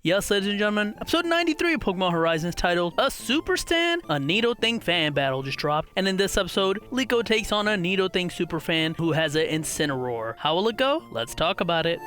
Yes, ladies and gentlemen, episode 93 of Pokemon Horizons titled A Super Stand, a Nidothing Fan Battle just dropped, and in this episode, Liko takes on a Nidothing Superfan who has an Incineroar. How will it go? Let's talk about it.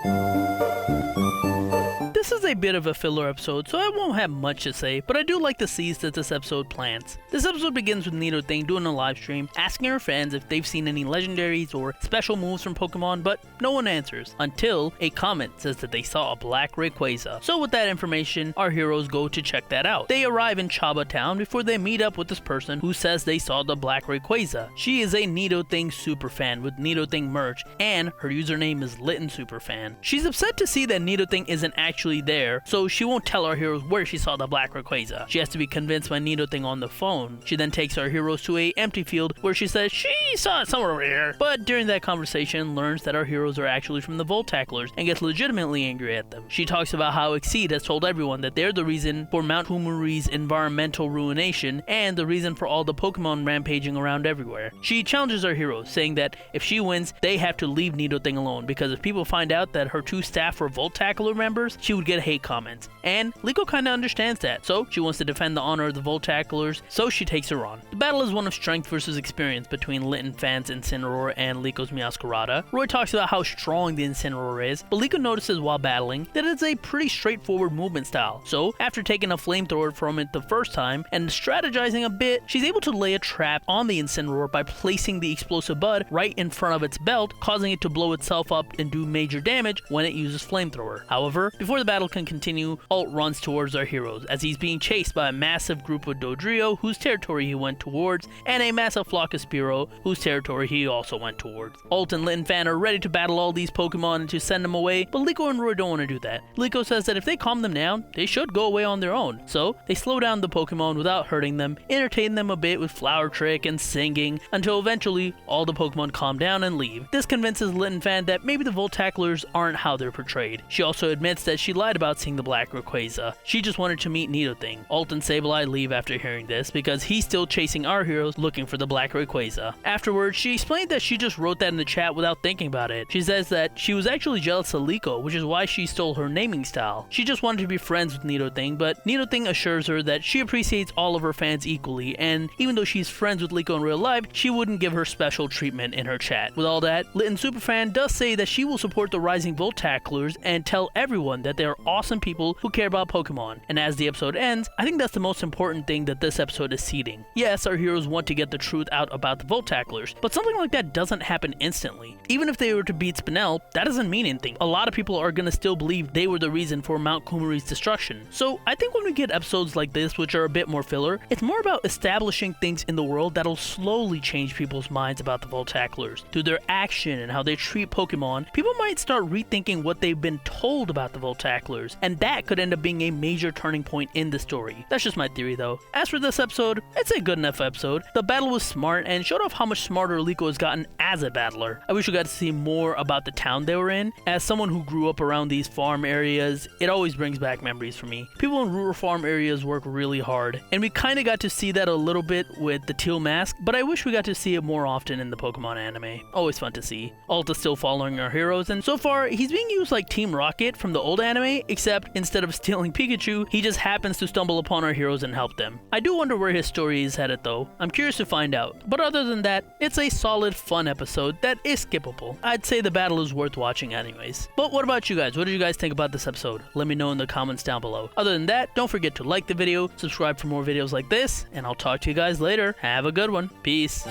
This is a bit of a filler episode, so I won't have much to say, but I do like the seeds that this episode plants. This episode begins with Nidothing doing a live stream, asking her fans if they've seen any legendaries or special moves from Pokemon, but no one answers, until a comment says that they saw a black Rayquaza. So with that information, our heroes go to check that out. They arrive in Chaba Town before they meet up with this person who says they saw the black Rayquaza. She is a Nidothing Superfan with Nidothing merch, and her username is Litten Superfan. She's upset to see that Nidothing isn't actually there, so she won't tell our heroes where she saw the black Rayquaza. She has to be convinced by Nidothing on the phone. She then takes our heroes to a empty field where she says she saw it somewhere over here. But during that conversation, learns that our heroes are actually from the Voltaclers and gets legitimately angry at them. She talks about how Exceed has told everyone that they're the reason for Mount Kumari's environmental ruination and the reason for all the Pokemon rampaging around everywhere. She challenges our heroes, saying that if she wins, they have to leave Nidothing alone, because if people find out that her two staff were Voltacler members, she would get hate comments. And Liko kinda understands that, so she wants to defend the honor of the Voltaclers, so she takes her on. The battle is one of strength versus experience between Litten Fan's Incineroar and Liko's Meowscarada. Roy talks about how strong the Incineroar is, but Liko notices while battling that it's a pretty straightforward movement style. So after taking a flamethrower from it the first time and strategizing a bit, she's able to lay a trap on the Incineroar by placing the explosive bud right in front of its belt, causing it to blow itself up and do major damage when it uses flamethrower. However, before the battle can continue, Alt runs towards our heroes as he's being chased by a massive group of Dodrio whose territory he went towards, and a massive flock of Spearow whose territory he also went towards. Alt and Litten Fan are ready to battle all these Pokemon and to send them away, but Liko and Roy don't want to do that. Liko says that if they calm them down, they should go away on their own. So they slow down the Pokemon without hurting them, entertain them a bit with Flower Trick and singing, until eventually all the Pokemon calm down and leave. This convinces Litten Fan that maybe the Voltaclers aren't how they're portrayed. She also admits that she lied about seeing the black Rayquaza. She just wanted to meet Nidothing. Alt and Sableye leave after hearing this because he's still chasing our heroes looking for the black Rayquaza. Afterwards, she explained that she just wrote that in the chat without thinking about it. She says that she was actually jealous of Liko, which is why she stole her naming style. She just wanted to be friends with Nidothing, but Nidothing assures her that she appreciates all of her fans equally, and even though she's friends with Liko in real life, she wouldn't give her special treatment in her chat. With all that, Litten Superfan does say that she will support the rising Voltaclers and tell everyone that they are awesome people who care about Pokemon. And as the episode ends, I think that's the most important thing that this episode is seeding. Yes, our heroes want to get the truth out about the Voltaclers, but something like that doesn't happen instantly. Even if they were to beat Spinel, that doesn't mean anything. A lot of people are gonna still believe they were the reason for Mount Kumari's destruction. So I think when we get episodes like this, which are a bit more filler, it's more about establishing things in the world that'll slowly change people's minds about the Voltaclers. Through their action and how they treat Pokemon, people might start rethinking what they've been told about the Voltaclers, and that could end up being a major turning point in the story. That's just my theory though. As for this episode, it's a good enough episode. The battle was smart and showed off how much smarter Liko has gotten as a battler. I wish we got to see more about the town they were in. As someone who grew up around these farm areas, it always brings back memories for me. People in rural farm areas work really hard, and we kind of got to see that a little bit with the teal mask, but I wish we got to see it more often in the Pokemon anime. Always fun to see. Alt is still following our heroes, and so far he's being used like Team Rocket from the old anime, except instead of stealing Pikachu, he just happens to stumble upon our heroes and help them. I do wonder where his story is headed though. I'm curious to find out. But other than that, it's a solid, fun episode that is skippable. I'd say the battle is worth watching anyways. But what about you guys? What did you guys think about this episode? Let me know in the comments down below. Other than that, don't forget to like the video, subscribe for more videos like this, and I'll talk to you guys later. Have a good one. Peace.